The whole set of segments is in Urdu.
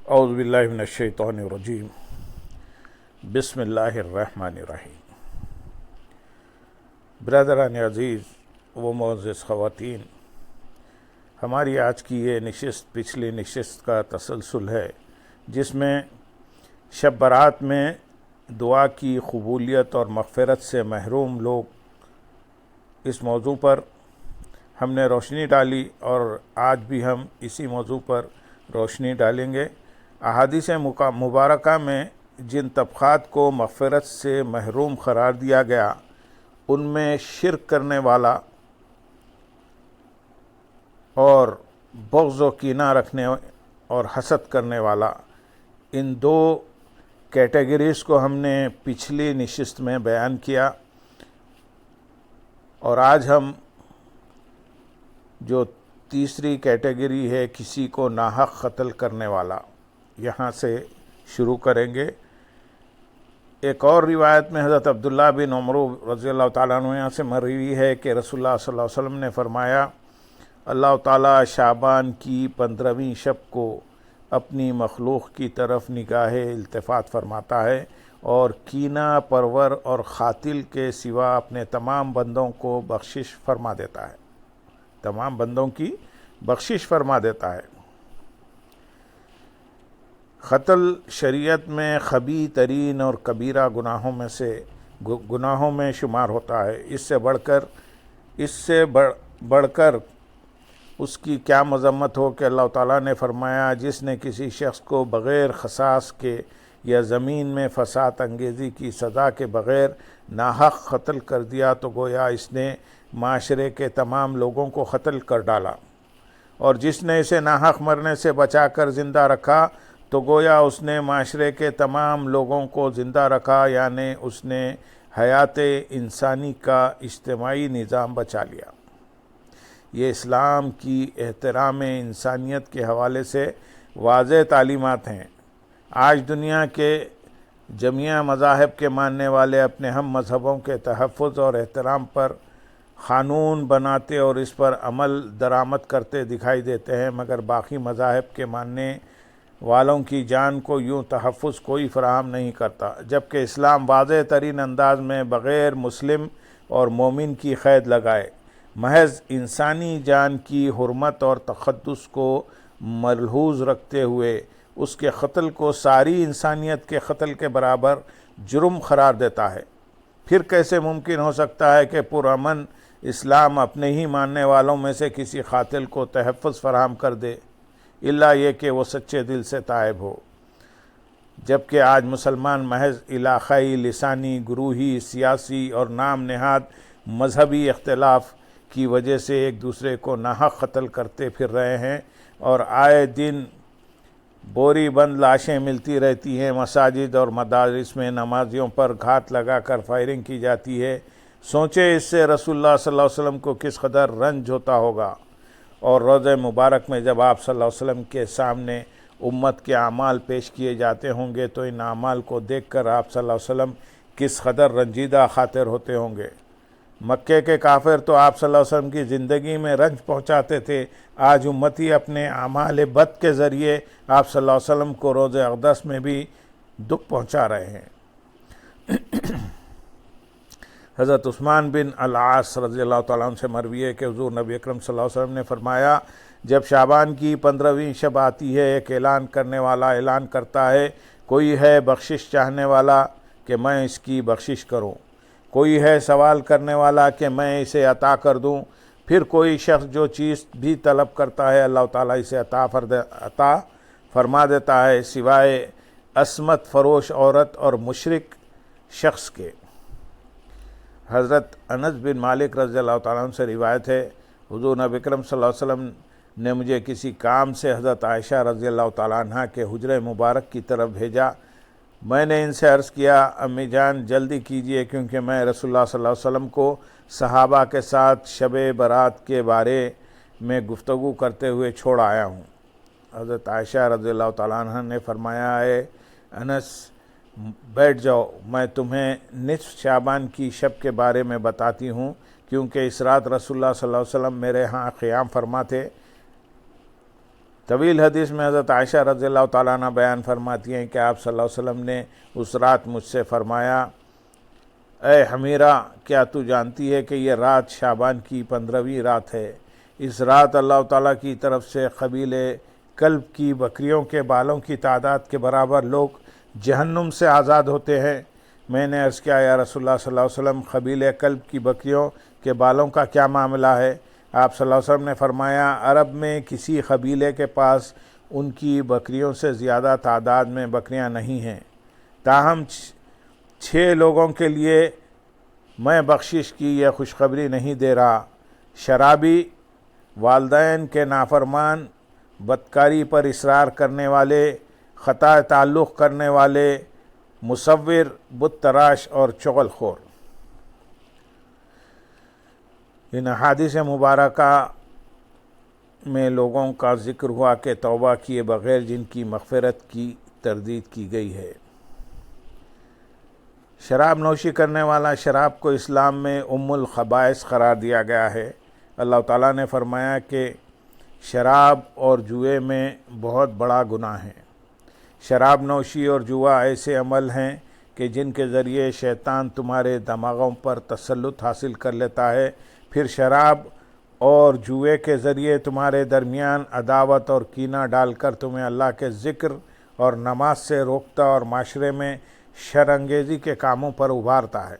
اعوذ باللہ من الشیطان الرجیم بسم اللہ الرحمن الرحیم۔ برادران عزیز و معزز خواتین، ہماری آج کی یہ نشست پچھلی نشست کا تسلسل ہے جس میں شب برات میں دعا کی قبولیت اور مغفرت سے محروم لوگ، اس موضوع پر ہم نے روشنی ڈالی اور آج بھی ہم اسی موضوع پر روشنی ڈالیں گے۔ احادیث مبارکہ میں جن طبقات کو مغفرت سے محروم قرار دیا گیا، ان میں شرک کرنے والا اور بغض و کینہ رکھنے اور حسد کرنے والا، ان دو کیٹیگریز کو ہم نے پچھلی نشست میں بیان کیا، اور آج ہم جو تیسری کیٹیگری ہے کسی کو ناحق قتل کرنے والا، یہاں سے شروع کریں گے۔ ایک اور روایت میں حضرت عبداللہ بن عمر رضی اللہ تعالیٰ عنہ سے مروی ہے کہ رسول اللہ صلی اللہ علیہ وسلم نے فرمایا، اللہ تعالیٰ شعبان کی 15ویں شب کو اپنی مخلوق کی طرف نگاہ التفات فرماتا ہے اور کینہ پرور اور قاتل کے سوا اپنے تمام بندوں کو بخشش فرما دیتا ہے، تمام بندوں کی بخشش فرما دیتا ہے۔ قتل شریعت میں خبیث ترین اور کبیرہ گناہوں میں شمار ہوتا ہے۔ اس سے بڑھ کر اس کی کیا مذمت ہو کہ اللہ تعالیٰ نے فرمایا، جس نے کسی شخص کو بغیر قصاص کے یا زمین میں فساد انگیزی کی سزا کے بغیر ناحق قتل کر دیا تو گویا اس نے معاشرے کے تمام لوگوں کو قتل کر ڈالا، اور جس نے اسے ناحق مرنے سے بچا کر زندہ رکھا تو گویا اس نے معاشرے کے تمام لوگوں کو زندہ رکھا، یعنی اس نے حیات انسانی کا اجتماعی نظام بچا لیا۔ یہ اسلام کی احترام انسانیت کے حوالے سے واضح تعلیمات ہیں۔ آج دنیا کے جمیع مذاہب کے ماننے والے اپنے ہم مذہبوں کے تحفظ اور احترام پر قانون بناتے اور اس پر عمل درآمد کرتے دکھائی دیتے ہیں، مگر باقی مذاہب کے ماننے والوں کی جان کو یوں تحفظ کوئی فراہم نہیں کرتا، جبکہ اسلام واضح ترین انداز میں بغیر مسلم اور مومن کی قید لگائے محض انسانی جان کی حرمت اور تقدس کو ملحوظ رکھتے ہوئے اس کے قتل کو ساری انسانیت کے قتل کے برابر جرم قرار دیتا ہے۔ پھر کیسے ممکن ہو سکتا ہے کہ پرامن اسلام اپنے ہی ماننے والوں میں سے کسی قاتل کو تحفظ فراہم کر دے، الا یہ کہ وہ سچے دل سے تائب ہو؟ جبکہ آج مسلمان محض علاقائی، لسانی، گروہی، سیاسی اور نام نہاد مذہبی اختلاف کی وجہ سے ایک دوسرے کو ناحق قتل کرتے پھر رہے ہیں، اور آئے دن بوری بند لاشیں ملتی رہتی ہیں۔ مساجد اور مدارس میں نمازیوں پر گھات لگا کر فائرنگ کی جاتی ہے۔ سوچے اس سے رسول اللہ صلی اللہ علیہ وسلم کو کس قدر رنج ہوتا ہوگا، اور روضہ مبارک میں جب آپ صلی اللہ علیہ وسلم کے سامنے امت کے اعمال پیش کیے جاتے ہوں گے تو ان اعمال کو دیکھ کر آپ صلی اللہ علیہ وسلم کس قدر رنجیدہ خاطر ہوتے ہوں گے۔ مکے کے کافر تو آپ صلی اللہ علیہ وسلم کی زندگی میں رنج پہنچاتے تھے، آج امتی اپنے اعمال بد کے ذریعے آپ صلی اللہ علیہ وسلم کو روضہ اقدس میں بھی دکھ پہنچا رہے ہیں۔ حضرت عثمان بن العاص رضی اللہ تعالیٰ عنہ سے مروی ہے کہ حضور نبی اکرم صلی اللہ علیہ وسلم نے فرمایا، جب شعبان کی 15ویں شب آتی ہے، ایک اعلان کرنے والا اعلان کرتا ہے، کوئی ہے بخشش چاہنے والا کہ میں اس کی بخشش کروں، کوئی ہے سوال کرنے والا کہ میں اسے عطا کر دوں۔ پھر کوئی شخص جو چیز بھی طلب کرتا ہے اللہ تعالیٰ اسے عطا فرما دیتا ہے، سوائے عصمت فروش عورت اور مشرک شخص کے۔ حضرت انس بن مالک رضی اللہ تعالیٰ عنہ سے روایت ہے، حضور نبی اکرم صلی اللہ علیہ وسلم نے مجھے کسی کام سے حضرت عائشہ رضی اللہ تعالیٰ عنہ کے حجرہ مبارک کی طرف بھیجا۔ میں نے ان سے عرض کیا، امی جان جلدی کیجئے کیونکہ میں رسول اللہ صلی اللہ علیہ وسلم کو صحابہ کے ساتھ شب برات کے بارے میں گفتگو کرتے ہوئے چھوڑ آیا ہوں۔ حضرت عائشہ رضی اللہ تعالیٰ عنہ نے فرمایا، اے انس بیٹھ جاؤ، میں تمہیں نصف شعبان کی شب کے بارے میں بتاتی ہوں، کیونکہ اس رات رسول اللہ صلی اللہ علیہ وسلم میرے ہاں قیام فرما تھے۔ طویل حدیث میں حضرت عائشہ رضی اللہ تعالیٰ عنہ بیان فرماتی ہیں کہ آپ صلی اللہ علیہ وسلم نے اس رات مجھ سے فرمایا، اے حمیرہ، کیا تو جانتی ہے کہ یہ رات شعبان کی 15ویں رات ہے؟ اس رات اللہ تعالیٰ کی طرف سے قبیلے کلب کی بکریوں کے بالوں کی تعداد کے برابر لوگ جہنم سے آزاد ہوتے ہیں۔ میں نے عرض کیا، یا رسول اللہ صلی اللہ علیہ وسلم، قبیلے کلب کی بکریوں کے بالوں کا کیا معاملہ ہے؟ آپ صلی اللہ علیہ وسلم نے فرمایا، عرب میں کسی قبیلے کے پاس ان کی بکریوں سے زیادہ تعداد میں بکریاں نہیں ہیں، تاہم 6 لوگوں کے لیے میں بخشش کی یہ خوشخبری نہیں دے رہا: شرابی، والدین کے نافرمان، بدکاری پر اصرار کرنے والے، خطا تعلق کرنے والے، مصور، بت تراش اور چغل خور۔ ان احادیث مبارکہ میں لوگوں کا ذکر ہوا کہ توبہ کیے بغیر جن کی مغفرت کی تردید کی گئی ہے۔ شراب نوشی کرنے والا، شراب کو اسلام میں ام الخبائث قرار دیا گیا ہے۔ اللہ تعالیٰ نے فرمایا کہ شراب اور جوئے میں بہت بڑا گناہ ہے۔ شراب نوشی اور جوا ایسے عمل ہیں کہ جن کے ذریعے شیطان تمہارے دماغوں پر تسلط حاصل کر لیتا ہے، پھر شراب اور جوئے کے ذریعے تمہارے درمیان عداوت اور کینہ ڈال کر تمہیں اللہ کے ذکر اور نماز سے روکتا اور معاشرے میں شر انگیزی کے کاموں پر ابھارتا ہے۔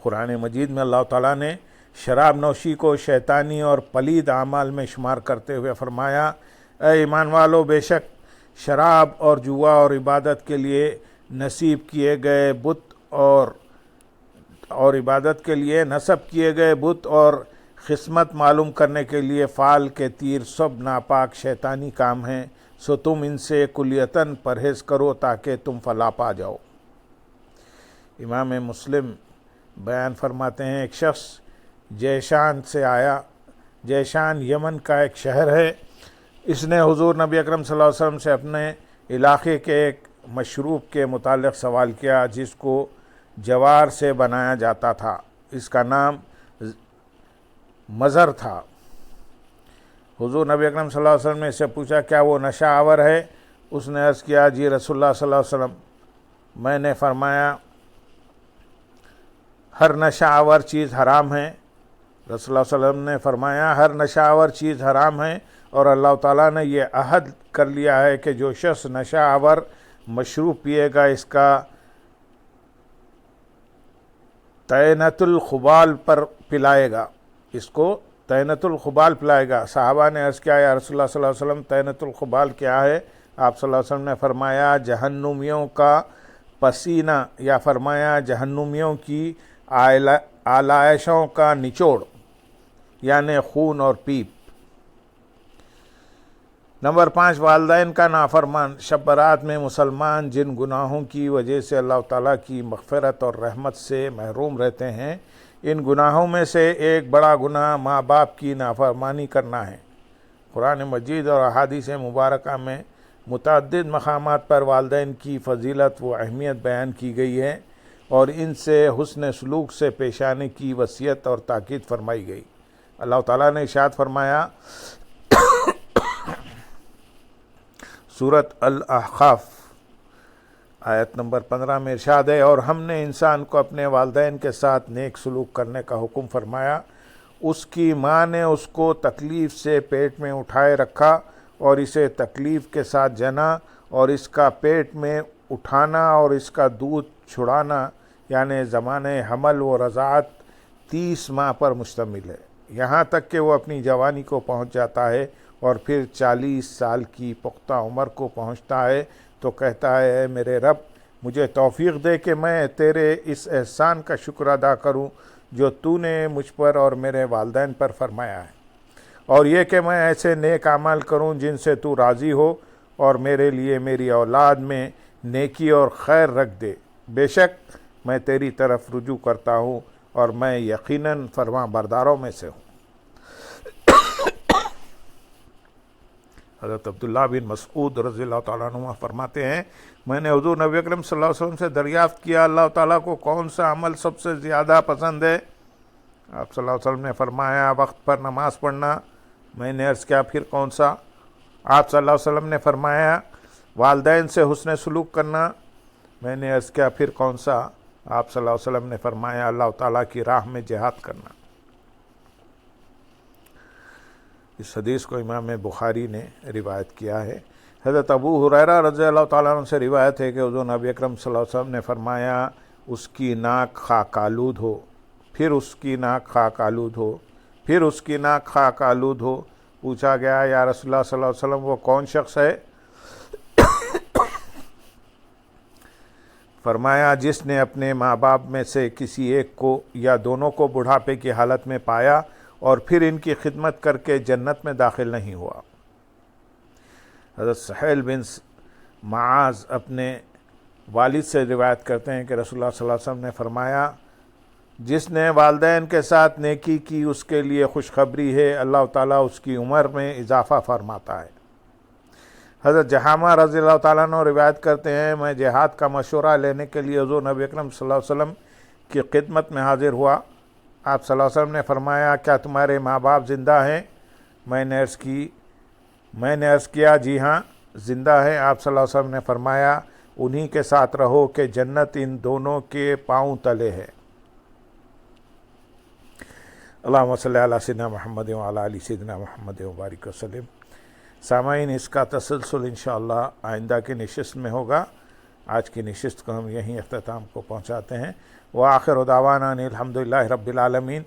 قرآن مجید میں اللہ تعالیٰ نے شراب نوشی کو شیطانی اور پلید اعمال میں شمار کرتے ہوئے فرمایا، اے ایمان والو، بے شک شراب اور جوا اور عبادت کے لیے نصیب کیے گئے بت اور عبادت کے لیے نصب کیے گئے بت اور قسمت معلوم کرنے کے لیے فال کے تیر سب ناپاک شیطانی کام ہیں، سو تم ان سے کلیتاً پرہیز کرو تاکہ تم فلاح پا جاؤ۔ امام مسلم بیان فرماتے ہیں، ایک شخص جیشان سے آیا۔ جیشان یمن کا ایک شہر ہے۔ اس نے حضور نبی اکرم صلی اللہ علیہ وسلم سے اپنے علاقے کے ایک مشروب کے متعلق سوال کیا جس کو جوار سے بنایا جاتا تھا۔ اس کا نام مزر تھا۔ حضور نبی اکرم صلی اللہ علیہ وسلم نے اس سے پوچھا، کیا وہ نشہ آور ہے؟ اس نے عرض کیا، جی رسول اللہ صلی اللہ علیہ وسلم۔ میں نے فرمایا، ہر نشہ آور چیز حرام ہے۔ رسول اللہ صلی اللہ علیہ وسلم نے فرمایا، ہر نشہ آور چیز حرام ہے، اور اللہ تعالیٰ نے یہ عہد کر لیا ہے کہ جو شخص نشہ آور مشروب پیے گا اس کا طینت الخبال پر پلائے گا، اس کو طینت الخبال پلائے گا۔ صحابہ نے عرض کیا، یا رسول اللہ صلی اللہ علیہ وسلم، طینت الخبال کیا ہے؟ آپ صلی اللہ علیہ وسلم نے فرمایا، جہنمیوں کا پسینہ، یا فرمایا جہنمیوں کی آلائشوں کا نچوڑ، یعنی خون اور پیپ۔ نمبر 5، والدین کا نافرمان۔ شب برات میں مسلمان جن گناہوں کی وجہ سے اللہ تعالیٰ کی مغفرت اور رحمت سے محروم رہتے ہیں، ان گناہوں میں سے ایک بڑا گناہ ماں باپ کی نافرمانی کرنا ہے۔ قرآن مجید اور احادیث مبارکہ میں متعدد مقامات پر والدین کی فضیلت و اہمیت بیان کی گئی ہے اور ان سے حسن سلوک سے پیش آنے کی وصیت اور تاکید فرمائی گئی۔ اللہ تعالیٰ نے ارشاد فرمایا، سورۃ الاحقاف آیت نمبر 15 میں ارشاد ہے، اور ہم نے انسان کو اپنے والدین کے ساتھ نیک سلوک کرنے کا حکم فرمایا۔ اس کی ماں نے اس کو تکلیف سے پیٹ میں اٹھائے رکھا اور اسے تکلیف کے ساتھ جنا، اور اس کا پیٹ میں اٹھانا اور اس کا دودھ چھڑانا یعنی زمانہ حمل و رضاعت 30 ماہ پر مشتمل ہے، یہاں تک کہ وہ اپنی جوانی کو پہنچ جاتا ہے اور پھر 40 سال کی پختہ عمر کو پہنچتا ہے تو کہتا ہے، اے میرے رب، مجھے توفیق دے کہ میں تیرے اس احسان کا شکر ادا کروں جو تو نے مجھ پر اور میرے والدین پر فرمایا ہے، اور یہ کہ میں ایسے نیک اعمال کروں جن سے تو راضی ہو، اور میرے لیے میری اولاد میں نیکی اور خیر رکھ دے۔ بے شک میں تیری طرف رجوع کرتا ہوں اور میں یقیناً فرما برداروں میں سے ہوں۔ حضرت عبداللہ بن مسعود رضی اللہ تعالیٰ عنہ فرماتے ہیں، میں نے حضور نبی اکرم صلی اللہ علیہ وسلم سے دریافت کیا، اللہ تعالیٰ کو کون سا عمل سب سے زیادہ پسند ہے؟ آپ صلی اللہ علیہ وسلم نے فرمایا وقت پر نماز پڑھنا. میں نے عرض کیا پھر کون سا؟ آپ صلی اللہ علیہ وسلم نے فرمایا والدین سے حسن سلوک کرنا. میں نے عرض کیا پھر کون سا؟ آپ صلی اللہ علیہ وسلم نے فرمایا اللہ تعالیٰ کی راہ میں جہاد کرنا. اس حدیث کو امام بخاری نے روایت کیا ہے. حضرت ابو ہریرہ رضی اللہ تعالیٰ عنہ سے روایت ہے کہ حضور نبی اکرم صلی اللہ علیہ وسلم نے فرمایا اس کی ناک خاک آلود ہو، پھر اس کی ناک خاک آلود ہو، پھر اس کی ناک خاک آلود ہو. پوچھا گیا یا رسول اللہ صلی اللہ علیہ وسلم وہ کون شخص ہے؟ فرمایا جس نے اپنے ماں باپ میں سے کسی ایک کو یا دونوں کو بڑھاپے کی حالت میں پایا اور پھر ان کی خدمت کر کے جنت میں داخل نہیں ہوا. حضرت سہیل بن معاذ اپنے والد سے روایت کرتے ہیں کہ رسول اللہ صلی اللہ علیہ وسلم نے فرمایا جس نے والدین کے ساتھ نیکی کی اس کے لیے خوشخبری ہے، اللہ تعالیٰ اس کی عمر میں اضافہ فرماتا ہے. حضرت جہامہ رضی اللہ تعالیٰ عنہ روایت کرتے ہیں میں جہاد کا مشورہ لینے کے لیے حضور نبی اکرم صلی اللہ علیہ وسلم کی خدمت میں حاضر ہوا. آپ صلی اللہ علیہ وسلم نے فرمایا کیا تمہارے ماں باپ زندہ ہیں؟ میں نے عرض کیا جی ہاں زندہ ہیں. آپ صلی اللہ علیہ وسلم نے فرمایا انہی کے ساتھ رہو کہ جنت ان دونوں کے پاؤں تلے ہے. اللہم صلی علی سیدنا محمد وعلی آل سیدنا محمد وبارک وسلم. سامعین اس کا تسلسل انشاءاللہ آئندہ کی نشست میں ہوگا. آج کی نشست کو ہم یہیں اختتام کو پہنچاتے ہیں. وآخر دعوانا ان الحمدللہ رب العالمین.